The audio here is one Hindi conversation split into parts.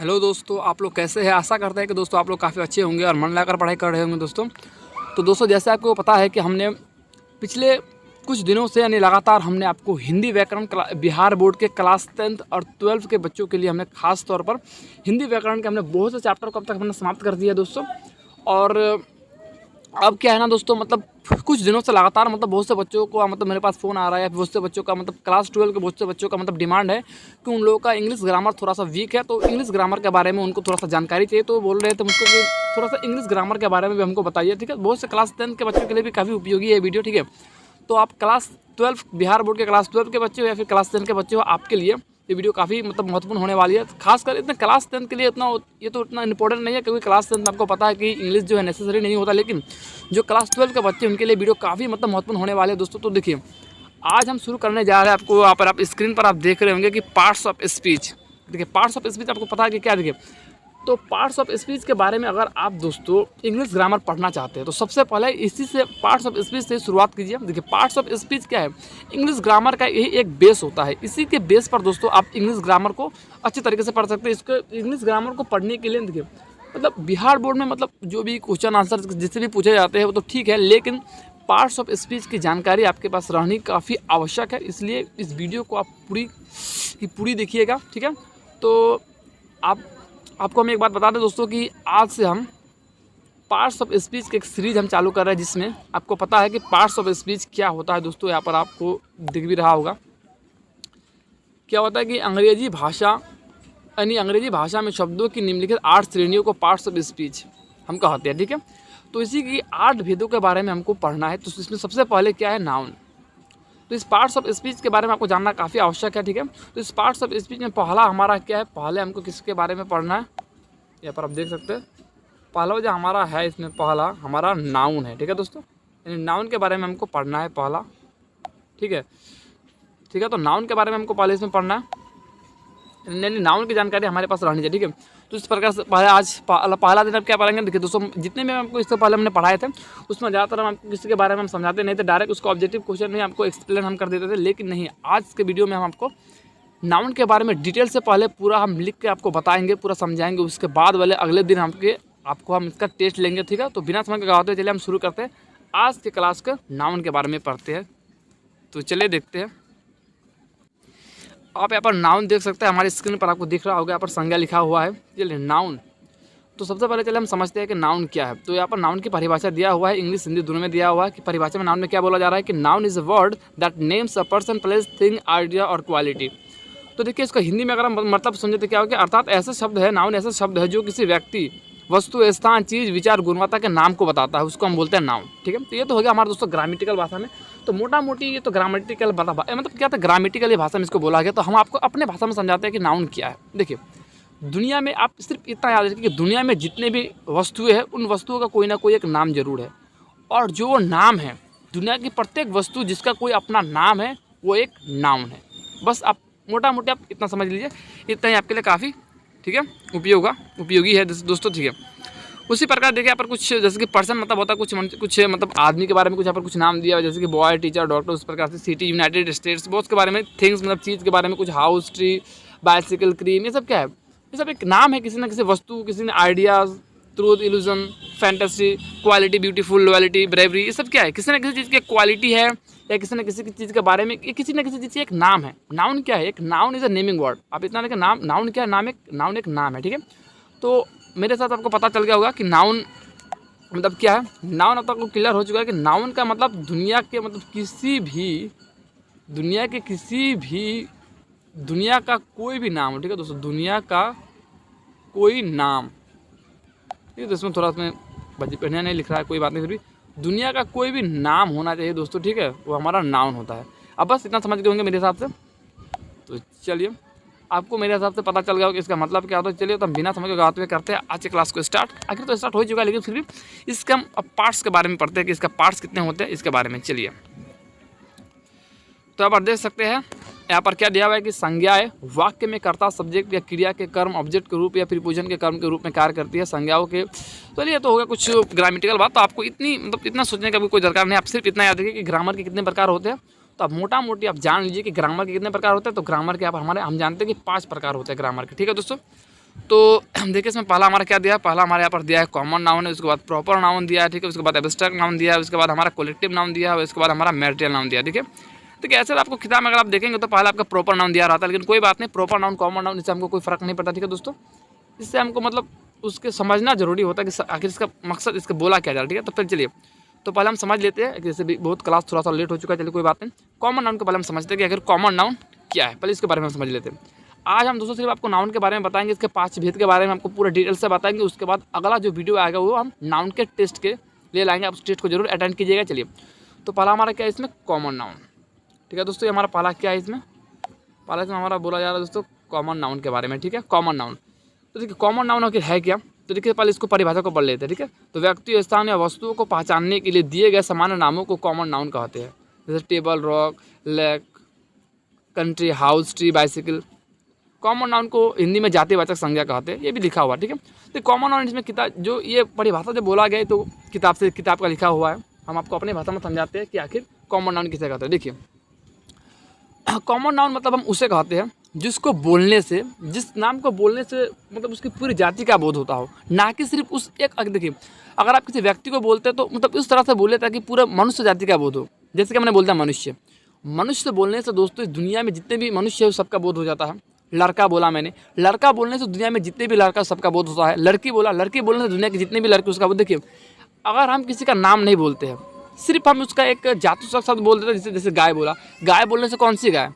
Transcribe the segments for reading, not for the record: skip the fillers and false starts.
हेलो दोस्तों, आप लोग कैसे हैं। आशा करते हैं कि दोस्तों आप लोग काफ़ी अच्छे होंगे और मन लगाकर पढ़ाई कर रहे होंगे दोस्तों। तो दोस्तों जैसे आपको पता है कि हमने पिछले कुछ दिनों से यानी लगातार हमने आपको हिंदी व्याकरण बिहार बोर्ड के क्लास 10th और 12th के बच्चों के लिए हमने खास तौर पर हिंदी व्याकरण के हमने बहुत से चैप्टर को अब तक हमने समाप्त कर दिया दोस्तों। और अब क्या है ना दोस्तों, मतलब कुछ दिनों से लगातार बहुत से बच्चों को मेरे पास फ़ोन आ रहा है, बहुत से बच्चों का क्लास 12 के बहुत से बच्चों का डिमांड है कि उन लोगों का इंग्लिश ग्रामर थोड़ा सा वीक है, तो इंग्लिश ग्रामर के बारे में उनको थोड़ा सा जानकारी चाहिए। तो बोल रहे थे मुझको कि थोड़ा सा इंग्लिश ग्रामर के बारे में भी हमको बताइए, ठीक है। बहुत से क्लास 10 के बच्चों के लिए भी काफ़ी उपयोगी है वीडियो, ठीक है। तो आप क्लास 12 बिहार बोर्ड के क्लास 12 के बच्चे हो या फिर क्लास 10 के बच्चे हो, आपके लिए ये वीडियो काफ़ी महत्वपूर्ण होने वाली है। खासकर इतने क्लास 10 के लिए ये तो इतना इंपॉर्टेंट नहीं है, क्योंकि क्लास 10 आपको पता है कि इंग्लिश जो है नेसेसरी नहीं होता, लेकिन जो क्लास 12 के बच्चे उनके लिए वीडियो काफ़ी महत्वपूर्ण होने वाले हैं दोस्तों। तो देखिए, आज हम शुरू करने जा रहे हैं। आपको यहाँ पर आप स्क्रीन पर आप देख रहे होंगे कि पार्ट्स ऑफ स्पीच। देखिए, पार्ट्स ऑफ स्पीच आपको पता है कि क्या। देखिए, तो पार्ट्स ऑफ स्पीच के बारे में अगर आप दोस्तों इंग्लिश ग्रामर पढ़ना चाहते हैं तो सबसे पहले इसी से पार्ट्स ऑफ स्पीच से शुरुआत कीजिए। देखिए, पार्ट्स ऑफ स्पीच क्या है, इंग्लिश ग्रामर का यही एक बेस होता है। इसी के बेस पर दोस्तों आप इंग्लिश ग्रामर को अच्छे तरीके से पढ़ सकते हैं। इसको इंग्लिश ग्रामर को पढ़ने के लिए देखिए, बिहार बोर्ड में जो भी क्वेश्चन आंसर जिससे भी पूछे जाते हैं वो तो ठीक है, लेकिन पार्ट्स ऑफ स्पीच की जानकारी आपके पास रहनी काफ़ी आवश्यक है। इसलिए इस वीडियो को आप पूरी देखिएगा, ठीक है। तो आपको हम एक बात बता दें दोस्तों कि आज से हम पार्ट्स ऑफ स्पीच की एक सीरीज़ हम चालू कर रहे हैं, जिसमें आपको पता है कि पार्ट्स ऑफ स्पीच क्या होता है दोस्तों। यहाँ पर आपको दिख भी रहा होगा क्या होता है कि अंग्रेजी भाषा में शब्दों की निम्नलिखित 8 श्रेणियों को पार्ट्स ऑफ स्पीच हम कहते हैं, ठीक है। तो इसी की 8 भेदों के बारे में हमको पढ़ना है। तो इसमें सबसे पहले क्या है, नाउन। तो इस पार्ट्स ऑफ स्पीच के बारे में आपको जानना काफ़ी आवश्यक है, ठीक है। तो इस पार्ट्स ऑफ स्पीच में पहला हमारा क्या है, पहले हमको किसके बारे में पढ़ना है, यहाँ पर आप देख सकते हैं। पहला जो हमारा है, इसमें पहला हमारा नाउन है, ठीक है दोस्तों। यानी नाउन के बारे में हमको पढ़ना है पहला, ठीक है। तो नाउन के बारे में हमको पहले इसमें पढ़ना है, यानी नाउन की जानकारी हमारे पास रहनी चाहिए, ठीक है। तो इस प्रकार से पहला दिन अब क्या पढ़ेंगे। देखिए दोस्तों, जितने भी हमको इससे पहले हमने पढ़ाए थे उसमें ज़्यादातर हम आपको किसी के बारे में हम समझाते नहीं थे, डायरेक्ट उसको ऑब्जेक्टिव क्वेश्चन में आपको एक्सप्लेन हम कर देते थे। लेकिन नहीं, आज के वीडियो में हम आपको नाउन के बारे में डिटेल से पहले पूरा हम लिख के आपको बताएंगे, पूरा समझाएंगे। उसके बाद वाले अगले दिन आपको हम इसका टेस्ट लेंगे, ठीक है। तो बिना समय के गवाते चलिए हम शुरू करते हैं आज के क्लास का नाउन के बारे में पढ़ते हैं। तो चलिए देखते हैं। आप यहाँ पर नाउन देख सकते हैं, हमारी स्क्रीन पर आपको दिख रहा होगा, यहाँ पर संज्ञा लिखा हुआ है। चलिए नाउन, तो सबसे पहले चलिए हम समझते हैं कि नाउन क्या है। तो यहाँ पर नाउन की परिभाषा दिया हुआ है, इंग्लिश हिंदी दोनों में दिया हुआ है कि परिभाषा में नाउन में क्या बोला जा रहा है कि noun is a word that names a person, place, thing, idea और क्वालिटी। तो देखिए, इसका हिंदी में अगर हम मतलब समझे तो क्या हो गया, अर्थात ऐसा शब्द है, नाउन ऐसा शब्द है जो किसी व्यक्ति, वस्तु, स्थान, चीज़, विचार, गुणवत्ता के नाम को बताता है, उसको हम बोलते हैं नाउन, ठीक है। तो ये तो हो गया हमारे दोस्तों ग्रामेटिकल भाषा में। तो मोटा मोटी ये तो ग्रामेटिकल क्या था, ग्रामेटिकल भाषा में इसको बोला गया। तो हम आपको अपने भाषा में समझाते हैं कि नाउन क्या है। देखिए, दुनिया में आप सिर्फ इतना याद रखिए कि दुनिया में जितने भी वस्तुएं हैं उन वस्तुओं का कोई ना कोई एक नाम जरूर है, और जो नाम है, दुनिया की प्रत्येक वस्तु जिसका कोई अपना नाम है वो एक नाउन है। बस आप मोटा मोटी आप इतना समझ लीजिए, इतना ही आपके लिए काफ़ी, ठीक है, उपयोगी है दोस्तों, ठीक है। उसी प्रकार देखिए, यहाँ पर कुछ जैसे कि पर्सन होता है कुछ आदमी के बारे में कुछ यहाँ पर कुछ नाम दिया हुआ, जैसे कि बॉय, टीचर, डॉक्टर, उस प्रकार से सिटी, यूनाइटेड स्टेट्स, बहुत के बारे में, थिंग्स चीज़ के बारे में कुछ, हाउस, ट्री, बाइसिकल, क्रीम, ये सब क्या है, ये सब एक नाम है किसी न किसी वस्तु, किसी ने ideas, truth, illusion, fantasy, quality, beautiful, loyalty, bravery, ये सब क्या है, किसी न किसी चीज़ की क्वालिटी है या किसी न किसी चीज़ के बारे में, किसी न किसी चीज़ की एक नाम है। नाउन क्या है, एक noun is a naming word. आप इतना देखें, नाउन क्या है, नाउन एक नाम है, ठीक है। तो मेरे साथ आपको पता चल गया होगा कि नाउन क्या है। नाउन अब तक आपको क्लियर हो चुका है कि नाउन का दुनिया के दुनिया का कोई भी नाम हो, ठीक है दोस्तों, दुनिया का कोई नाम, ठीक है। तो इसमें थोड़ा बढ़िया नहीं लिख रहा है, कोई बात नहीं, फिर भी दुनिया का कोई भी नाम होना चाहिए दोस्तों, ठीक है, वो हमारा नाउन होता है। अब बस इतना समझ गए होंगे मेरे हिसाब से। तो चलिए, आपको मेरे हिसाब से पता चल गया होगा कि इसका मतलब क्या होता है। चलिए, तो हम बिना समझ के गाते हुए करते हैं आज के क्लास को स्टार्ट। आखिर तो स्टार्ट हो चुका है, लेकिन फिर भी इसके हम अब पार्ट्स के बारे में पढ़ते हैं कि इसका पार्ट्स कितने होते हैं, इसके बारे में। चलिए, तो यहाँ पर देख सकते हैं, यहाँ पर क्या दिया हुआ है कि संज्ञाएं वाक्य में कर्ता, सब्जेक्ट या क्रिया के कर्म, ऑब्जेक्ट के रूप या प्रीपोजिशन के कर्म के रूप में कार्य करती है। संज्ञाओं के, चलिए तो होगा कुछ ग्रामेटिकल बात। तो आपको इतना सोचने का भी कोई दरकार नहीं, आप सिर्फ इतना याद रखिए कि ग्रामर के कितने प्रकार होते हैं। तो आप मोटा मोटी आप जान लीजिए कि ग्रामर के कितने प्रकार होते हैं। तो ग्रामर के हम जानते हैं कि 5 प्रकार होते हैं ग्रामर के, ठीक है दोस्तों। तो देखिए इसमें पहला हमारा क्या दिया है, पहला हमारे यहाँ पर दिया है कॉमन नाउन है, उसके बाद प्रॉपर नाउन दिया है, ठीक है, उसके बाद एब्स्ट्रैक्ट नाउन दिया है, उसके बाद हमारा कलेक्टिव नाउन दिया है, उसके बाद हमारा मैटेरियल नाउन दिया है, ठीक है। तो ऐसे आपको किताब में अगर आप देखेंगे तो पहले आपका प्रॉपर नाउन दिया रहता है, लेकिन कोई बात नहीं, प्रॉपर नाउन कॉमन नाउन इससे हमको कोई फर्क नहीं पड़ता, ठीक है दोस्तों। इससे हमको मतलब उसके समझना जरूरी होता है कि आखिर इसका मकसद इसका बोला क्या जा रहा है, ठीक है। तो फिर चलिए, तो पहले हम समझ लेते हैं, जैसे भी बहुत क्लास थोड़ा सा लेट हो चुका है, चलिए कोई बात नहीं। कॉमन नाउन को पहले हम समझते हैं कि आखिर कॉमन नाउन क्या है, पहले इसके बारे में हम समझ लेते हैं। आज हम दोस्तों सिर्फ आपको नाउन के बारे में बताएंगे, इसके 5 भेद के बारे में आपको पूरा डिटेल से बताएंगे। उसके बाद अगला जो वीडियो आएगा वो हम नाउन के टेस्ट के लिए लाएंगे, आप उस टेस्ट को जरूर अटेंड कीजिएगा। चलिए, तो पहला हमारा क्या है इसमें, कॉमन नाउन, ठीक है दोस्तों। ये हमारा पहला क्या है इसमें, पहला इसमें हमारा बोला जा रहा है दोस्तों कॉमन नाउन के बारे में, ठीक है। कॉमन नाउन, तो देखिए कॉमन नाउन आखिर है क्या, तो देखिए पहले इसको परिभाषा को पढ़ लेते हैं, ठीक है। तो व्यक्ति, स्थान या वस्तुओं को पहचानने के लिए दिए गए सामान्य नामों को कॉमन नाउन कहते हैं, जैसे table, rock, lake, country, house, tree, bicycle. Common noun को हिंदी में जातिवाचक संज्ञा कहते हैं, ये भी लिखा हुआ है, ठीक है। तो कॉमन नाउन इसमें किताब जो ये परिभाषा जो बोला गया है तो किताब का लिखा हुआ है, हम आपको अपनी भाषा में समझाते हैं कि आखिर कॉमन नाउन किसे कहते हैं। देखिए कॉमन नाउन मतलब हम उसे कहते हैं जिसको बोलने से, जिस नाम को बोलने से मतलब उसकी पूरी जाति का बोध होता हो, ना कि सिर्फ उस एक। देखिए अगर आप किसी व्यक्ति को बोलते हैं तो मतलब इस तरह से बोले ताकि पूरे मनुष्य जाति का बोध हो। जैसे कि मैंने बोलता मनुष्य, मनुष्य से बोलने से दोस्तों इस दुनिया में जितने भी मनुष्य है सबका बोध हो जाता है। लड़का बोला मैंने, लड़का बोलने से दुनिया में जितने भी लड़का सबका बोध होता है। लड़की बोला, लड़की बोलने से दुनिया के जितने भी लड़के उसका बोध। देखिए अगर हम किसी का नाम नहीं बोलते हैं, सिर्फ हम उसका एक जातु शब्द बोल देते हैं, जैसे गाय बोला, गाय बोलने से कौन सी गाय,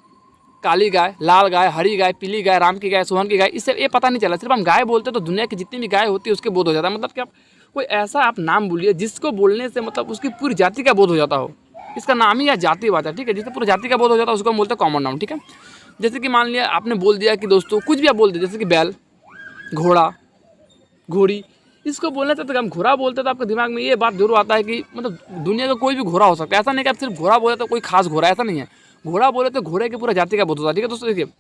काली गाय, लाल गाय, हरी गाय, पीली गाय, राम की गाय, सोहन की गाय, इससे ये पता नहीं चला। सिर्फ हम गाय बोलते तो दुनिया की जितनी भी गाय होती है उसके बोध हो जाता है। मतलब कि आप कोई ऐसा आप नाम बोलिए जिसको बोलने से मतलब उसकी पूरी जाति का बोध हो जाता हो, इसका नाम ही या जाति बात है, ठीक है। जिससे पूरी जाति का बोध हो जाता है उसको हम बोलते हैं कॉमन नाउन, ठीक है। जैसे कि मान लिया आपने बोल दिया कि दोस्तों कुछ भी आप बोल दिए, जैसे कि बैल, घोड़ा, घोड़ी, इसको बोलने से तो हम घोड़ा बोलते तो आपके दिमाग में ये बात जरूर आता है कि मतलब दुनिया का कोई भी घोड़ा हो सकता है। ऐसा नहीं कि आप सिर्फ घोड़ा बोले तो कोई खास घोड़ा, ऐसा नहीं है। घोड़ा बोले तो घोड़े की पूरा जाति का बोध होता है, ठीक है दोस्तों। देखिए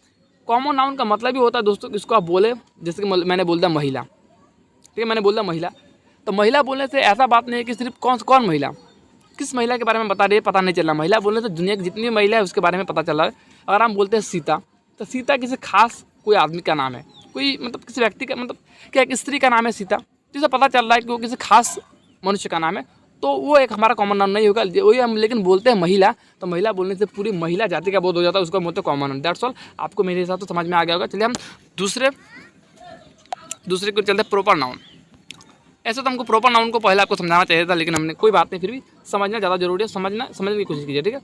कॉमन नाउन का मतलब ही होता है दोस्तों इसको आप बोले, जैसे कि मैंने बोल दिया महिला, ठीक है, मैंने बोल दिया महिला, तो महिला बोलने से ऐसा बात नहीं है कि सिर्फ कौन महिला, किस महिला के बारे में बता रही है पता नहीं चल रहा। महिला बोलने से दुनिया की जितनी भी महिला है उसके बारे में पता चल रहा है। अगर हम बोलते हैं सीता, तो सीता किसी खास कोई आदमी का नाम है, कोई मतलब किसी व्यक्ति का, मतलब क्या एक स्त्री का नाम है सीता, जिसे पता चल रहा है कि वो किसी खास मनुष्य का नाम है, तो वो एक हमारा कॉमन नाउन नहीं होगा। वही हम लेकिन बोलते हैं महिला, तो महिला बोलने से पूरी महिला जाति का बोध हो जाता है, उसको बोलते हैं कॉमन नाउन। दैट्स ऑल, आपको मेरे हिसाब से समझ में आ गया होगा। चलिए हम दूसरे को चलते हैं प्रॉपर नाउन। ऐसे तो हमको प्रॉपर नाउन को पहले आपको समझाना चाहिए था, लेकिन हमने कोई बात नहीं, फिर भी समझना ज़्यादा जरूरी है, समझने की कोशिश कीजिए, ठीक है।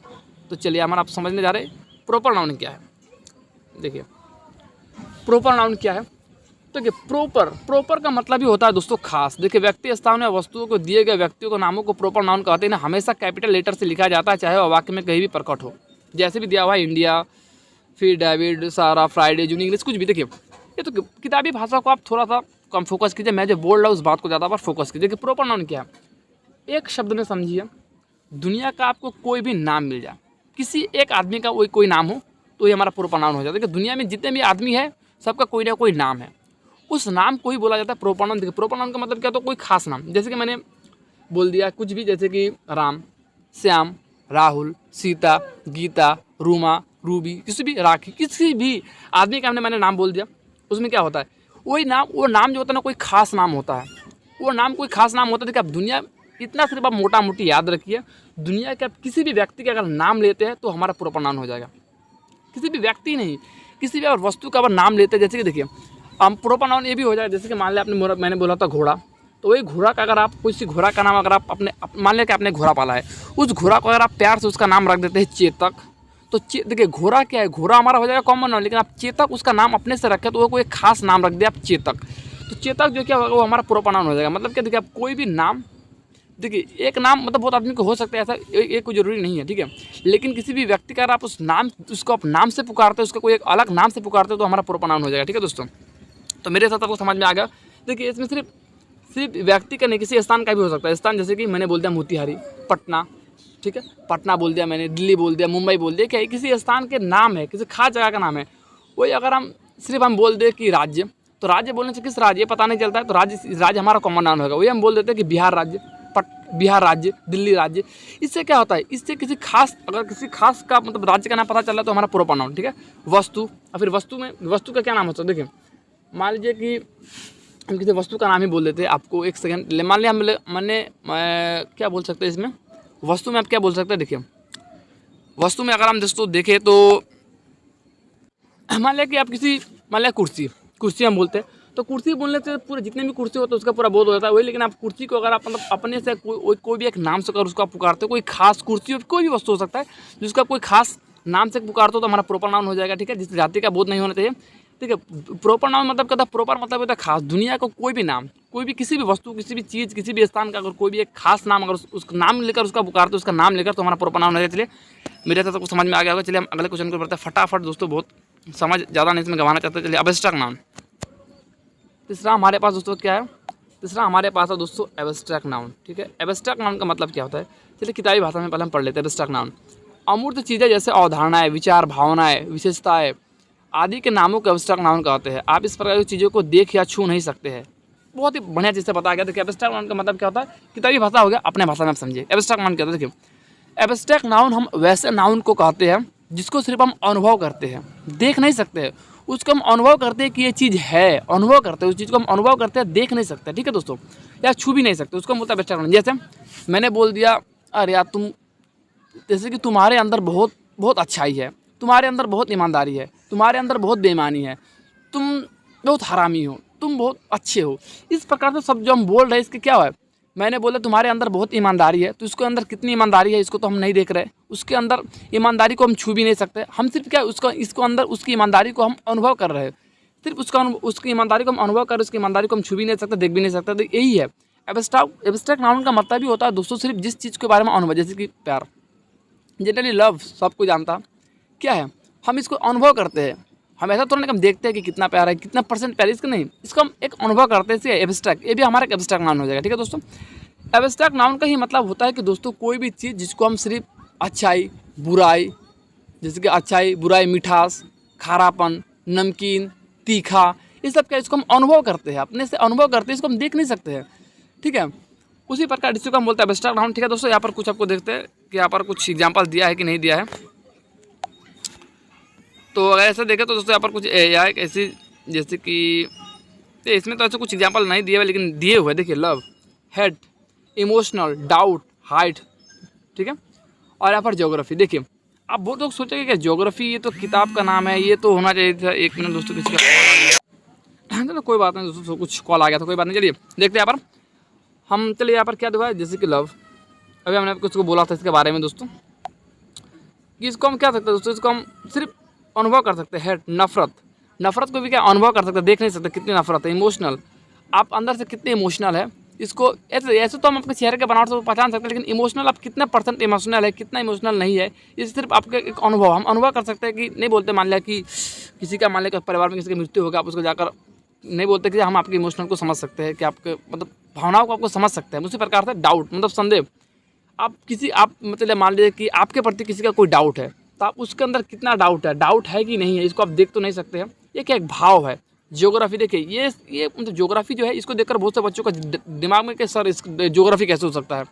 तो चलिए हमारा आप समझने जा रहे हैं प्रॉपर नाउन क्या है। देखिए प्रॉपर नाउन क्या है, तो कि प्रॉपर का मतलब ही होता है दोस्तों खास। देखिए व्यक्ति, स्थान या वस्तुओं को दिए गए व्यक्तियों को नामों को प्रॉपर नाउन कहते हैं ना। हमेशा कैपिटल लेटर से लिखा जाता है, चाहे वह वाक्य में कहीं भी प्रकट हो। जैसे भी दिया हुआ है इंडिया, फिर डेविड, सारा, फ्राइडे, जून, इंग्लिश, कुछ भी। देखिए ये तो किताबी भाषा को आप थोड़ा सा कम फोकस कीजिए, मैं जो बोल रहा हूँ उस बात को ज़्यादा पर फोकस कीजिए कि प्रॉपर नाउन क्या है। एक शब्द में समझिए, दुनिया का आपको कोई भी नाम मिल जाए, किसी एक आदमी का कोई नाम हो, तो ये हमारा प्रॉपर नाउन हो जाता है। देखिए दुनिया में जितने भी आदमी है सबका कोई ना कोई नाम है, उस नाम को ही बोला जाता है प्रॉपर नाउन। देखिए प्रॉपर नाउन का मतलब क्या, तो कोई खास नाम, जैसे कि मैंने बोल दिया कुछ भी, जैसे कि राम, श्याम, राहुल, सीता, गीता, रूमा, रूबी, किसी भी राखी, किसी भी आदमी का मैंने नाम बोल दिया, उसमें क्या होता है वो नाम जो होता है ना कोई खास नाम होता है, वो नाम कोई खास नाम होता है। देखिए आप दुनिया इतना सिर्फ आप मोटा मोटी याद रखिए, दुनिया के आप किसी भी व्यक्ति का अगर नाम लेते हैं तो हमारा प्रॉपर नाउन हो जाएगा। किसी भी व्यक्ति नहीं, किसी भी अगर वस्तु का अगर नाम लेते हैं, जैसे कि देखिए हम प्रॉपर नाउन ये भी हो जाएगा। जैसे कि मान लिया मैंने बोला था घोड़ा, तो वही घोड़ा का अगर आप किसी घोड़ा का नाम अगर आप मान लिया कि आपने घोड़ा पाला है, उस घोड़ा को अगर आप प्यार से उसका नाम रख देते हैं चेतक, तो देखिए घोड़ा क्या है, घोड़ा हमारा हो जाएगा कॉमन नाउन, लेकिन आप चेतक उसका नाम अपने से रखें तो वो कोई खास नाम रख दिया आप चेतक, तो चेतक जो क्या होगा वो हमारा प्रॉपर नाउन हो जाएगा। मतलब क्या, देखिए आप कोई भी नाम, देखिए एक नाम मतलब बहुत आदमी को हो सकता है, ऐसा एक कोई जरूरी नहीं है, ठीक है। लेकिन किसी भी व्यक्ति का अगर आप उसको आप नाम से पुकारते हो, उसका कोई एक अलग नाम से पुकारते हो, तो हमारा प्रॉपर नाउन हो जाएगा, ठीक है दोस्तों। तो मेरे साथ आपको समझ में आ गया। देखिए इसमें सिर्फ व्यक्ति का नहीं, किसी स्थान का भी हो सकता है। स्थान जैसे कि मैंने बोल दिया मोतिहारी, पटना, ठीक है, पटना बोल दिया मैंने, दिल्ली बोल दिया, मुंबई बोल दिया, क्या किसी स्थान के नाम है, किसी खास जगह का नाम है। वही अगर हम सिर्फ बोल दें कि राज्य, तो राज्य बोलने से किस राज्य पता नहीं चलता है, तो राज्य हमारा कॉमन नाउन होगा। वही हम बोल देते हैं कि बिहार राज्य, दिल्ली राज्य। इससे क्या होता है, इससे किसी खास का मतलब राज्य का नाम पता चल रहा है तो हमारा प्रॉपर नाउन, ठीक है। वस्तु, और फिर वस्तु का क्या नाम होता है, देखिए मान लीजिए कि हम किसी वस्तु का नाम ही बोल देते हैं आपको, एक सेकंड। मान लिया मैंने क्या बोल सकते हैं इसमें, वस्तु में आप क्या बोल सकते हैं, देखिए वस्तु में अगर हम दोस्तों देखें तो मान लिया कि आप किसी, मान लिया कुर्सी हम बोलते हैं, तो कुर्सी बोलने से पूरे जितने भी कुर्सी होते हैं उसका पूरा बोध हो जाता है वही। लेकिन आप कुर्सी को अगर आप मतलब अपने से कोई भी एक नाम से अगर उसको आप पुकारते हो, कोई खास कुर्सी हो, कोई भी वस्तु हो सकता है जिसका कोई खास नाम से पुकारते हो, तो हमारा प्रॉपर नाउन हो जाएगा, ठीक है, जिस जाति का बोध नहीं होना चाहिए, ठीक है। प्रॉपर नाउन मतलब क्या होता है, प्रॉपर मतलब होता है खास। दुनिया को कोई भी नाम, कोई भी किसी भी वस्तु, किसी भी चीज़, किसी भी स्थान का अगर कोई भी एक खास नाम अगर उस नाम लेकर उसका पुकारते हो, उसका नाम लेकर, तो हमारा प्रॉपर नाउन हो जाएगा। चलिए मेरे तक समझ में आ गया होगा। चलिए हम अगले क्वेश्चन को बढ़ते हैं फटाफट दोस्तों, बहुत समझ ज़्यादा नहीं इसमें गंवाना चाहते। चलिए एब्स्ट्रैक्ट नाउन, तीसरा हमारे पास दोस्तों क्या है, तीसरा हमारे पास है दोस्तों एब्स्ट्रैक्ट नाउन, ठीक है। एब्स्ट्रैक्ट नाउन का मतलब क्या होता है, चलिए किताबी भाषा में पहले हम पढ़ लेते हैं। एब्स्ट्रैक्ट नाउन अमूर्त चीज़ें जैसे अवधारणाएं, विचार, भावनाएं, विशेषताएं आदि के नामों को एब्स्ट्रैक्ट नाउन कहते हैं। आप इस प्रकार की चीज़ों को देख या छू नहीं सकते हैं। बहुत ही बढ़िया चीज़ से बताया गया। देखिए एब्स्ट्रैक्ट नाउन का मतलब क्या होता है, किताबी भाषा हो गया, अपने भाषा में आप समझिए। एब्स्ट्रैक्ट नाउन क्या होता है, देखिए एब्स्ट्रैक्ट नाउन हम वैसे नाउन को कहते हैं जिसको सिर्फ हम अनुभव करते हैं, देख नहीं सकते हैं। उसको हम अनुभव करते हैं कि ये चीज़ है, अनुभव करते हैं उस चीज़ को, हम अनुभव करते हैं, देख नहीं सकते, ठीक है दोस्तों, या छू भी नहीं सकते, उसको हम बोलते हैं एब्स्ट्रैक्ट नाउन। जैसे मैंने बोल दिया, अरे यार तुम, जैसे कि तुम्हारे अंदर बहुत बहुत अच्छाई है, तुम्हारे अंदर बहुत ईमानदारी है, तुम्हारे अंदर बहुत बेईमानी है, तुम बहुत हरामी हो, तुम बहुत अच्छे हो। इस प्रकार से सब जो हम बोल रहे हैं इसके क्या है, मैंने बोला तुम्हारे अंदर बहुत ईमानदारी है, तो इसके अंदर कितनी ईमानदारी है इसको तो हम नहीं देख रहे, उसके अंदर ईमानदारी को हम छू भी नहीं सकते। हम सिर्फ क्या उसका, इसको अंदर उसकी ईमानदारी को हम अनुभव कर रहे हैं, सिर्फ उसकी ईमानदारी को हम अनुभव कर रहे हैं, उसकी ईमानदारी को हम छू भी नहीं सकते, देख भी नहीं सकते। तो यही है एब्स्ट्रैक्ट नाउन का मतलब भी होता है दोस्तों सिर्फ जिस चीज़ के बारे में अनुभव, जैसे कि प्यार, जनरली लव सबको जानता क्या है, हम इसको अनुभव करते हैं। हम ऐसा थोड़ा नहीं, हम देखते हैं कि कितना प्यार है, कितना परसेंट प्यार है, इसका नहीं, इसको हम एक अनुभव करते हैं, एब्स्ट्रैक्ट, ये भी हमारा एक एब्स्ट्रैक्ट नाउन हो जाएगा, ठीक है दोस्तों। एब्स्ट्रैक्ट नाउन का ही मतलब होता है कि दोस्तों कोई भी चीज़ जिसको हम सिर्फ अच्छाई, बुराई, जैसे कि अच्छाई, बुराई, मिठास, खारापन, नमकीन, तीखा, इस सब का इसको हम अनुभव करते हैं, अपने से अनुभव करते हैं, इसको हम देख नहीं सकते हैं, ठीक है। उसी प्रकार जिसको हम बोलते हैं एब्स्ट्रैक्ट नाउन, ठीक है दोस्तों। यहाँ पर कुछ आपको देखते हैं कि यहाँ पर कुछ एग्जाम्पल दिया है कि नहीं दिया है। तो अगर ऐसा देखें तो दोस्तों यहाँ पर कुछ या एक ऐसी, जैसे कि इसमें तो ऐसे कुछ एग्जाम्पल नहीं दिए हुए, लेकिन दिए हुए देखिए, love, head, emotional, doubt, height, ठीक है। और यहाँ पर ज्योग्राफी, देखिए आप बहुत लोग सोचेंगे कि ज्योग्राफी ये तो किताब का नाम है, ये तो होना चाहिए था। एक मिनट दोस्तों, किसी का कॉल आ गया, तो कोई बात नहीं दोस्तों, कुछ कॉल आ गया था, कोई बात नहीं। चलिए देखते हैं यहाँ पर हम, चलिए यहाँ पर क्या दिखा है, जैसे कि लव, अभी हमने कुछ को बोला था इसके बारे में दोस्तों, कि इसको हम क्या सकते हैं दोस्तों, इसको हम सिर्फ अनुभव कर सकते हैं। नफरत, नफरत को भी क्या अनुभव कर सकते हैं, देख नहीं सकते कितनी नफरत है। इमोशनल, आप अंदर से कितने इमोशनल है, इसको ऐसे तो हम अपने चेहरे के बनावट से पहचान सकते हैं, लेकिन इमोशनल आप कितना परसेंट इमोशनल है, कितना इमोशनल नहीं है, ये सिर्फ आपके एक अनुभव, हम अनुभव कर सकते हैं। कि नहीं बोलते, मान लिया कि किसी का, मान लिया परिवार में किसी की मृत्यु होगा, आप उसको जाकर नहीं बोलते कि हम आपके इमोशनल को समझ सकते हैं, कि आपके मतलब भावनाओं को आपको समझ सकते हैं। उसी प्रकार से डाउट मतलब संदेह, आप मतलब मान लीजिए कि आपके प्रति किसी का कोई डाउट है, तो आप उसके अंदर कितना डाउट है कि नहीं है, इसको आप देख तो नहीं सकते हैं, ये क्या एक भाव है। ज्योग्राफी, देखिए ये मतलब ज्योग्राफी जो है, इसको देखकर बहुत से बच्चों का दिमाग में कि सर इस ज्योग्राफी कैसे हो सकता है।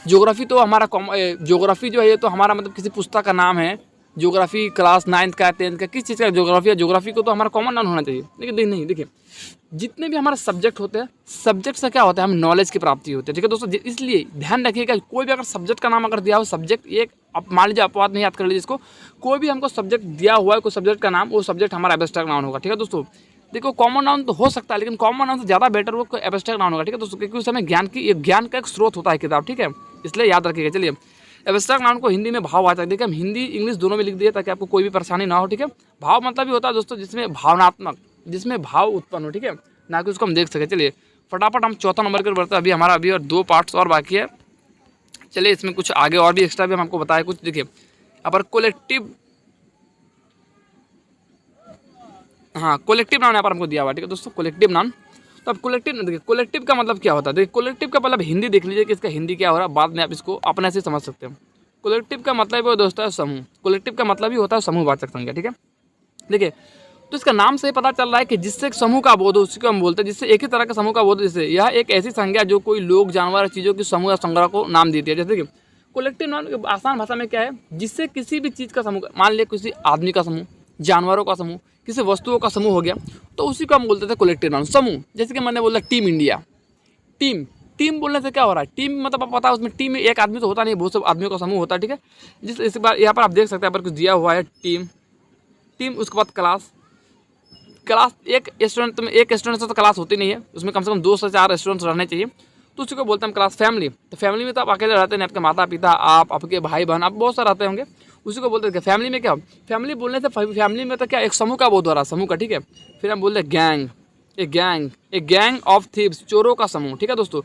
ज्योग्राफी तो हमारा ज्योग्राफी जो है ये तो हमारा मतलब किसी पुस्तक का नाम है। ज्योग्राफी क्लास 9th का, 10th का, किस चीज़ का ज्योग्राफी है, ज्योग्राफी को तो हमारा कॉमन नाम होना चाहिए। लेकिन नहीं, देखिए जितने भी हमारे सब्जेक्ट होते हैं, सब्जेक्ट से क्या होता है, हम नॉलेज की प्राप्ति होती है, ठीक है दोस्तों। इसलिए ध्यान रखिएगा, कोई भी अगर सब्जेक्ट का नाम अगर दिया हो, सब्जेक्ट एक, आप मान लीजिए अपवाद नहीं याद कर लीजिए इसको, कोई भी हमको सब्जेक्ट दिया हुआ है, कोई सब्जेक्ट का नाम, वो सब्जेक्ट हमारा एब्स्ट्रैक्ट नाउन होगा, ठीक है दोस्तों। देखो कॉमन नाउन तो हो सकता है, लेकिन कॉमन नाउन से ज़्यादा बेटर वो एब्स्ट्रैक्ट नाउन होगा, ठीक है दोस्तों, क्योंकि उस समय ज्ञान का एक स्रोत होता है किताब, ठीक है, इसलिए याद रखिएगा। चलिए एब्स्ट्रैक्ट नाउन को हिंदी में भाव आता है, देखिए हम हिंदी इंग्लिश दोनों में लिख दिए ताकि आपको कोई भी परेशानी ना हो, ठीक है। भाव मतलब भी होता है दोस्तों जिसमें भावनात्मक, जिसमें भाव उत्पन्न हो, ठीक है, ना कि उसको हम देख सके। चलिए फटाफट हम चौथा नंबर पर बढ़ते हैं, अभी हमारा अभी और 2 पार्ट्स और बाकी है। चलिए इसमें कुछ आगे और भी एक्स्ट्रा भी हम आपको बताए कुछ, देखिए यहाँ पर कोलेक्टिव, हाँ कोलेक्टिव नाउन यहाँ पर हमको दिया हुआ, ठीक है दोस्तों, कोलेक्टिव नाउन। तो अब कोलेक्टिव, देखिए कोलेक्टिव का मतलब क्या होता है, देखिए कोलेक्टिव का मतलब हिंदी देख लीजिए कि इसका हिंदी क्या हो रहा है, बाद में आप इसको अपने से समझ सकते हैं। कोलेक्टिव का मतलब है दोस्तों समूह, कोलेक्टिव का मतलब ही होता है समूहवाचक संज्ञा, ठीक है। देखिए तो इसका नाम से पता चल रहा है कि जिससे एक समूह का बोध हो उसको हम बोलते हैं, जिससे एक ही तरह का समूह का बोध, जैसे यह एक ऐसी संज्ञा जो कोई लोग, जानवर, चीज़ों की समूह या संग्रह को नाम देती है। जैसे कि कोलेक्टिव नाउन आसान भाषा में क्या है, जिससे किसी भी चीज़ का समूह, मान लिया किसी आदमी का समूह, जानवरों का समूह, किसी वस्तुओं का समूह हो गया, तो उसी को हम बोलते थे कलेक्टिव नाउन, समूह। जैसे कि मैंने बोला टीम इंडिया, टीम, टीम बोलने से क्या हो रहा है, टीम मतलब आप पता है उसमें टीम में एक आदमी तो होता नहीं, बहुत से आदमियों का समूह होता है, ठीक है। इस बार यहाँ पर आप देख सकते हैं, यहाँ पर कुछ दिया हुआ है टीम, टीम, उसके बाद क्लास, क्लास एक स्टूडेंट में, एक स्टूडेंट से तो क्लास होती नहीं है, उसमें कम से कम 2 से 4 स्टूडेंट्स रहने चाहिए, तो उसी को बोलते हैं हम क्लास। फैमिली, तो फैमिली में तो आप अकेले रहते नहीं, आपके माता पिता, आप, आपके भाई बहन, आप बहुत सारे रहते होंगे, उसी को बोलते हैं फैमिली में। क्या फैमिली बोलने से फैमिली में तो क्या एक समूह का बोध हो रहा है, समूह का, ठीक है। फिर हम बोलते हैं गैंग, एक गैंग ऑफ थीव्स, चोरों का समूह, ठीक है दोस्तों।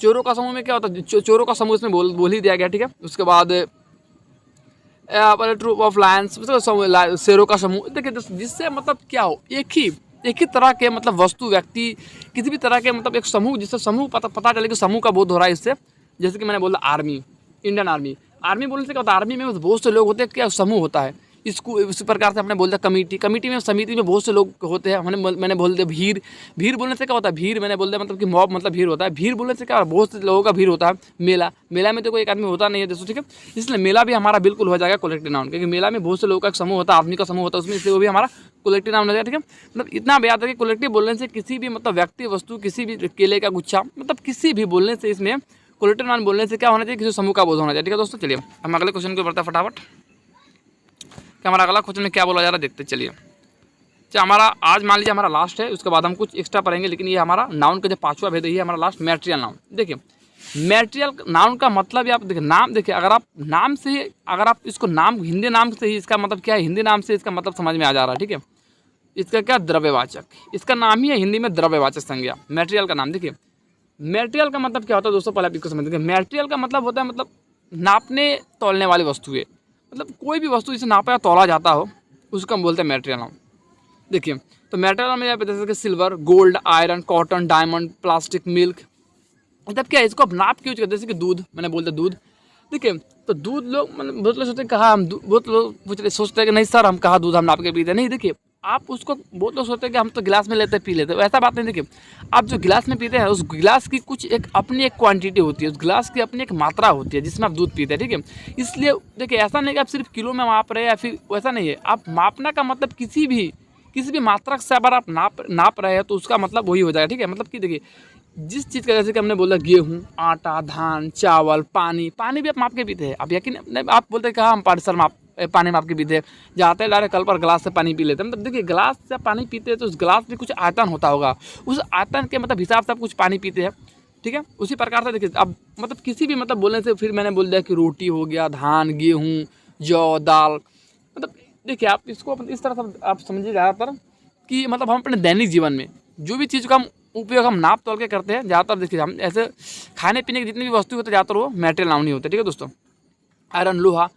चोरों का समूह में क्या होता है, चोरों का समूह इसमें बोल ही दिया गया, ठीक है। उसके बाद ट्रूप ऑफ लायंस, शेरों का समूह। देखिए जिससे मतलब क्या हो, एक ही तरह के मतलब वस्तु, व्यक्ति, किसी भी तरह के मतलब एक समूह, जिससे समूह पता चले कि समूह का बोध हो रहा है इससे। जैसे कि मैंने बोला आर्मी, इंडियन आर्मी, आर्मी बोलने से क्या होता है, आर्मी में बहुत से लोग होते हैं, क्या समूह होता है। इसको इसी प्रकार से हमने बोल दिया कमेटी, कमेटी में, समिति में बहुत से लोग होते हैं। मैंने बोल दिया भीड़, भीड़ बोलने से क्या होता है, भीड़ मैंने बोल दिया मतलब कि मॉब मतलब भीड़ होता है। भीड़ बोलने से क्या, बहुत से लोगों का भीड़ होता है। मेला, मेला में तो कोई एक आदमी होता नहीं है दोस्तों, ठीक है। इसलिए मेला भी हमारा बिल्कुल हो जाएगा कलेक्टिव नाउन, क्योंकि मेला में बहुत से लोगों का समूह होता है, आदमी का समूह होता है उसमें, इसलिए वो भी हमारा कलेक्टिव नाउन हो जाएगा, ठीक है। मतलब इतना याद है कि कलेक्टिव बोलने से किसी भी मतलब व्यक्ति, वस्तु, किसी भी केले का गुच्छा, मतलब किसी भी बोलने से, इसमें कलेक्टिव नाउन बोलने से क्या होना चाहिए, किसी समूह का बोध होना चाहिए, ठीक है दोस्तों। चलिए हम अगले क्वेश्चन को बढ़ते हैं फटाफट, कि हमारा अगला क्वेश्चन में क्या बोला जा रहा है देखते चलिए। अच्छा, हमारा आज मान लीजिए हमारा लास्ट है, उसके बाद हम कुछ एक्स्ट्रा पढ़ेंगे, लेकिन ये हमारा नाउन का जो 5वां भेद है, ये हमारा लास्ट मैटेरियल नाउन। देखिए मैटेरियल नाउन का मतलब ये आप देखिए, नाम देखिए, अगर आप नाम से ही, अगर आप इसको नाम, हिंदी नाम से ही इसका मतलब क्या है, हिंदी नाम से इसका मतलब समझ में आ जा रहा है, ठीक है। इसका क्या, द्रव्यवाचक, इसका नाम ही है हिंदी में द्रव्यवाचक संज्ञा, मैटेरियल का नाम। देखिए मैटेरियल का मतलब क्या होता है दोस्तों, पहले आप इसको समझिए। मैटेरियल का मतलब होता है मतलब नापने तोलने वाली वस्तुएं, मतलब कोई भी वस्तु जिसे नापा या तोला जाता हो उसको हम बोलते हैं मैटेरियल नाउन। देखिए तो मैटेरियल में जैसे silver, gold, iron, cotton, diamond, plastic, milk, मतलब क्या है, इसको आप नाप के यूज करते हैं। जैसे कि दूध, मैंने बोलते दूध, देखिए तो दूध लोग मतलब बहुत लोग सोचते हैं कहाँ हम, बहुत लोग सोचते हैं कि नहीं सर हम कहाँ दूध हम नाप के पीते हैं, नहीं। देखिए आप उसको, बहुत लोग सोचते हैं कि हम तो गिलास में लेते पी लेते हैं, ऐसा बात नहीं। देखिए आप जो गिलास में पीते हैं, उस गिलास की कुछ एक अपनी एक क्वांटिटी होती है, उस गिलास की अपनी एक मात्रा होती है जिसमें आप दूध पीते हैं, ठीक है। इसलिए देखिए ऐसा नहीं कि आप सिर्फ किलो में माप रहे हैं या फिर वैसा नहीं है। आप मापना का मतलब किसी भी मात्रा से अगर आप नाप रहे हैं तो उसका मतलब वही हो जाएगा, ठीक है। मतलब कि देखिए जिस चीज़ का, जैसे कि हमने बोला गेहूँ, आटा, धान, चावल, पानी भी आप माप के पीते हैं। अब यकीन नहीं, आप बोलते हैं कहाँ हम पानी माप के पीते हैं, जाते हैं कल पर गिलास से पानी पी लेते हैं। मतलब देखिए गिलास से पानी पीते हैं तो उस गिलास में कुछ आयतन होता होगा, उस आयतन के मतलब हिसाब से आप कुछ पानी पीते हैं, ठीक है। उसी प्रकार से देखिए अब मतलब किसी भी मतलब बोलने से, फिर मैंने बोल दिया कि रोटी हो गया, धान, गेहूँ, जौ, दाल, मतलब देखिए आप इसको इस तरह से आप समझिए ज़्यादातर कि मतलब हम अपने दैनिक जीवन में जो भी चीज़ का हम उपयोग हम नाप तोल के करते हैं ज़्यादातर। देखिए हम ऐसे खाने पीने की जितनी भी वस्तु होती है ज़्यादातर वो मैटेरियल नाउन ही होते हैं, ठीक है दोस्तों। आयरन, लोहा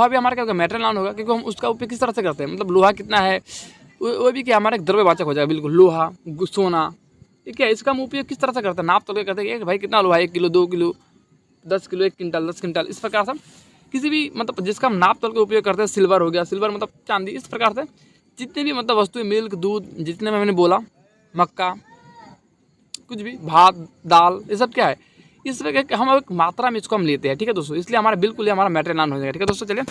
भी हमारा क्या होगा, मैटेरियल नाउन होगा, क्योंकि हम उसका उपयोग किस तरह से करते हैं, मतलब लोहा कितना है वो भी क्या हमारा एक द्रव्यवाचक हो जाएगा, बिल्कुल। लोहा, सोना, ठीक है, इसका हम उपयोग किस तरह से करते हैं, नाप तोल के करते हैं कि भाई कितना लोहा, 1 kilo, 2 kilo, 10 kilo, 1 quintal, 10 quintal, इस प्रकार से किसी भी मतलब जिसका हम नाप तोल के उपयोग करते हैं। सिल्वर हो गया, सिल्वर मतलब चांदी, इस प्रकार से जितने भी मतलब वस्तुएं, मिल्क, दूध, जितने में मैंने बोला, मक्का, कुछ भी, भात, दाल, ये सब क्या है, इस तरह के हम एक मात्रा में इसको हम लेते हैं, ठीक है दोस्तों। इसलिए हमारा बिल्कुल ही हमारा मैटेरियल नाउन हो जाएगा, ठीक है दोस्तों। चलिए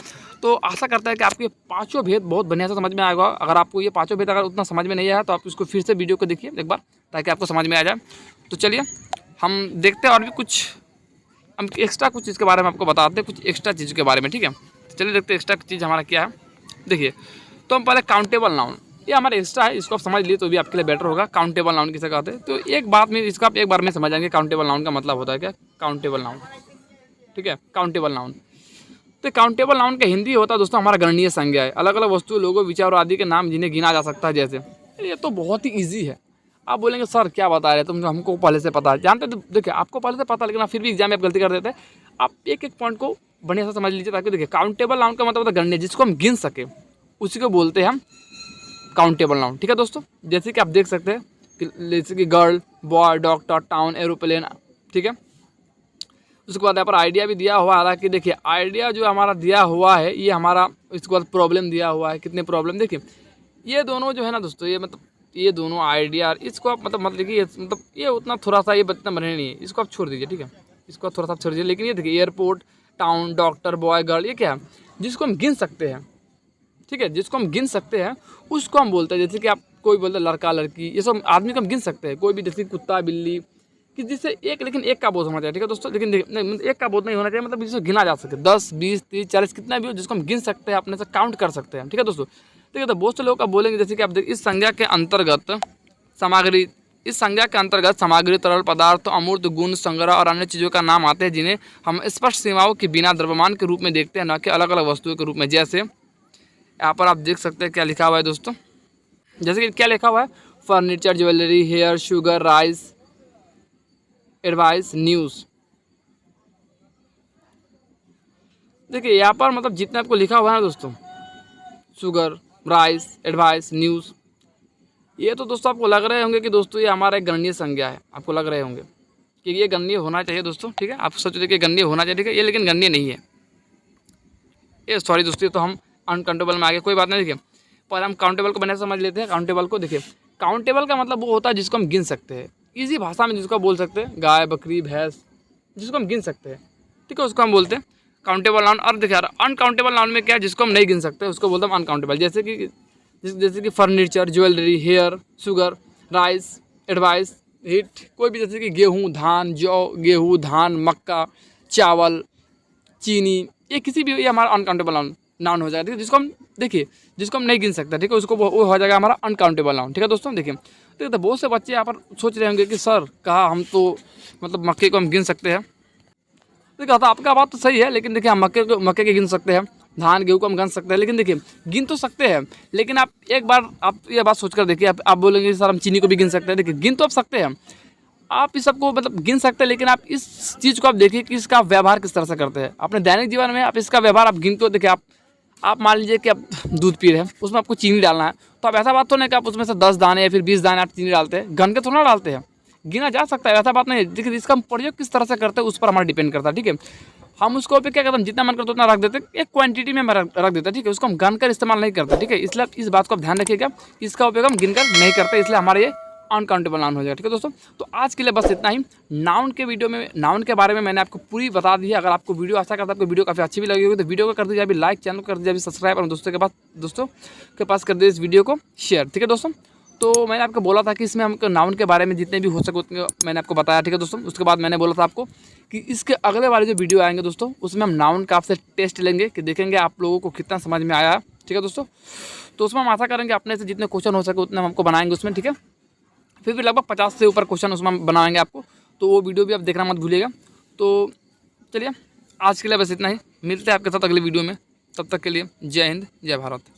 तो आशा करता है कि आपको ये 5 भेद बहुत बढ़िया से समझ में आएगा। अगर आपको ये 5 भेद अगर उतना समझ में नहीं आया तो आप इसको फिर से वीडियो को देखिए एक बार, ताकि आपको समझ में आ जाए। तो चलिए हम देखते हैं और भी कुछ, हम एक्स्ट्रा कुछ चीज़ के बारे में आपको बताते हैं, कुछ एक्स्ट्रा चीज़ के बारे में, ठीक है। चलिए देखते हैं एक्स्ट्रा चीज़ हमारा क्या है। देखिए तो हम पहले काउंटेबल नाउन, ये हमारा एक्स्ट्रा है, इसको आप समझ लिए तो भी आपके लिए बेटर होगा। काउंटेबल नाउन किसे कहते हैं, तो एक बात में इसका आप एक बार में समझ जाएंगे काउंटेबल नाउन का मतलब होता है क्या, काउंटेबल नाउन, ठीक है। काउंटेबल नाउन, तो काउंटेबल नाउन का हिंदी होता है दोस्तों हमारा गणनीय संज्ञा है, अलग अलग वस्तु, लोगों, विचार आदि के नाम जिन्हें गिना जा सकता है। जैसे ये तो बहुत ही ईजी है। आप बोलेंगे सर क्या बता रहे तुम, हमको पहले से पता है, जानते तो देखिए आपको पहले से पता, लेकिन आप फिर भी एग्जाम में आप गलती कर देते हैं। आप एक एक पॉइंट को बढ़िया से समझ लीजिए, ताकि देखिए काउंटेबल नाउन का मतलब होता है गणनीय, जिसको हम गिन सके, उसी को बोलते हैं हम काउंटेबल नाउन, ठीक है दोस्तों। जैसे कि आप देख सकते हैं जैसे कि girl, boy, doctor, town, aeroplane, ठीक है। उसके बाद यहाँ पर आइडिया भी दिया हुआ है, हालांकि देखिए आइडिया जो हमारा दिया हुआ है ये हमारा, इसके बाद प्रॉब्लम दिया हुआ है, कितने प्रॉब्लम, देखिए ये दोनों जो है ना दोस्तों, ये मतलब ये दोनों आइडिया, इसको आप मतलब कि मतलब ये उतना थोड़ा सा ये इतना बने नहीं है, इसको आप छोड़ दीजिए, ठीक है, इसको थोड़ा सा छोड़ दीजिए। लेकिन ये देखिए airport, town, doctor, boy, girl, ये क्या है जिसको हम गिन सकते हैं, ठीक है, जिसको हम गिन सकते हैं उसको हम बोलते हैं। जैसे कि आप कोई बोलते हैं लड़का लड़की, ये सब आदमी को हम गिन सकते हैं। कोई भी जैसे कुत्ता बिल्ली, कि जिससे एक, लेकिन एक का बोध होना चाहिए, ठीक है दोस्तों। लेकिन नहीं, एक का बोध नहीं होना चाहिए, मतलब जिसको गिना जा सके, 10 20 30 40 कितना भी हो, जिसको हम गिन सकते हैं, अपने से काउंट कर सकते हैं, ठीक है दोस्तों। ठीक है, तो बहुत से लोग आप बोलेंगे जैसे कि आप इस संज्ञा के अंतर्गत सामग्री, इस संज्ञा के अंतर्गत सामग्री, तरल पदार्थ, अमूर्त गुण, संग्रह और अन्य चीज़ों का नाम आते हैं जिन्हें हम स्पष्ट सीमाओं के बिना द्रव्यमान के रूप में देखते हैं, न कि अलग अलग वस्तुओं के रूप में। जैसे यहाँ पर आप देख सकते हैं क्या लिखा हुआ है दोस्तों, जैसे कि क्या लिखा हुआ है, furniture, jewellery, hair, sugar, rice, advice, news. देखिए यहाँ पर मतलब जितना आपको लिखा हुआ है ना दोस्तों, शुगर, राइस, एडवाइस, न्यूज़, ये तो दोस्तों आपको लग रहे होंगे कि दोस्तों ये हमारा एक गणनीय संज्ञा है, आपको लग रहे होंगे कि ये गणनीय होना चाहिए दोस्तों, ठीक है। आप सोच रहे कि गणनीय होना चाहिए, ठीक है, ये लेकिन गणनीय नहीं है ये, सॉरी दोस्तों। तो हम अनकाउंटेबल में आ गए, कोई बात नहीं। देखिए पर हम काउंटेबल को बना समझ लेते हैं। काउंटेबल को देखिए, काउंटेबल का मतलब वो होता है जिसको हम गिन सकते हैं, ईजी भाषा में जिसको बोल सकते हैं, गाय, बकरी, भैंस, जिसको हम गिन सकते हैं, ठीक है, उसको हम बोलते हैं काउंटेबल नाउन। और देखिए अनकाउंटेबल नाउन में क्या है, जिसको हम नहीं गिन सकते उसको बोलते हैं अनकाउंटेबल। जैसे कि furniture, jewellery, hair, sugar, rice, advice, heat, कोई भी, जैसे कि गेहूँ, धान, जौ, गेहूँ, धान, मक्का, चावल, चीनी, ये किसी भी, ये हमारा अनकाउंटेबल नाउन हो जाएगा, ठीक है। जिसको हम देखिए, जिसको हम नहीं गिन सकते, ठीक है, उसको वो हो जाएगा हमारा अनकाउंटेबल नाउन, ठीक है दोस्तों। देखिए तो बहुत से बच्चे यहाँ पर सोच रहे होंगे कि सर कहा हम तो मतलब मक्के को हम गिन सकते हैं। देखिए तो आपका बात तो सही है, लेकिन देखिए हम मक्के के गिन सकते हैं, धान गेहूँ को हम गिन सकते हैं, लेकिन देखिए गिन तो सकते हैं, लेकिन आप एक बार आप ये बात सोचकर देखिए, आप बोलेंगे सर हम चीनी को भी गिन सकते हैं। देखिए गिन तो आप सकते हैं, आप इस सबको मतलब गिन सकते हैं, लेकिन आप इस चीज़ को आप देखिए कि इसका व्यवहार किस तरह से करते हैं अपने दैनिक जीवन में। आप इसका व्यवहार आप गिन को देखिए, आप मान लीजिए कि आप दूध पी रहे हैं, उसमें आपको चीनी डालना है, तो आप ऐसा बात तो नहीं कि आप उसमें से 10 दाने या फिर 20 दाने आप चीनी डालते हैं, गन के थोड़ा डालते हैं, गिना जा सकता है, ऐसा बात नहीं है। देखिए इसका हम प्रयोग किस तरह से करते हैं उस पर हमारा डिपेंड करता है, ठीक है। हम उसको पे क्या करते हैं, जितना मन करता उतना रख देते हैं, एक क्वांटिटी में रख देते हैं, ठीक है, उसको हम गन कर इस्तेमाल नहीं करते, ठीक है। इसलिए इस बात को आप ध्यान रखिएगा, इसका उपयोग हम गिन कर नहीं करते, इसलिए हमारे ये अनकाउंटेबल नाउन हो जाएगा, ठीक है दोस्तों। तो आज के लिए बस इतना ही। नाउन के वीडियो में, नाउन के बारे में मैंने आपको पूरी बता दी है। अगर आपको वीडियो आशा करता है आपको वीडियो काफ़ी अच्छी भी लगी होगी, तो वीडियो को कर दीजिए अभी लाइक, चैनल को कर दीजिए अभी सब्सक्राइब, और दोस्तों के पास कर दीजिए इस वीडियो को शेयर, ठीक है दोस्तों। तो मैंने आपको बोला था कि इसमें हमको नाउन के बारे में जितने भी हो सके उतने मैंने आपको बताया, ठीक है दोस्तों। उसके बाद मैंने बोला था आपको कि इसके अगले वाले जो वीडियो आएंगे दोस्तों, उसमें हम नाउन का आपसे टेस्ट लेंगे कि देखेंगे आप लोगों को कितना समझ में आया, ठीक है दोस्तों। तो उसमें हम आशा करेंगे अपने से जितने क्वेश्चन हो सके उतने हम आपको बनाएंगे उसमें, ठीक है। फिर भी लगभग 50 से ऊपर क्वेश्चन उसमें हम बनाएंगे आपको, तो वो वीडियो भी आप देखना मत भूलिएगा। तो चलिए आज के लिए बस इतना ही, मिलते हैं आपके साथ अगले वीडियो में, तब तक के लिए जय हिंद, जय भारत।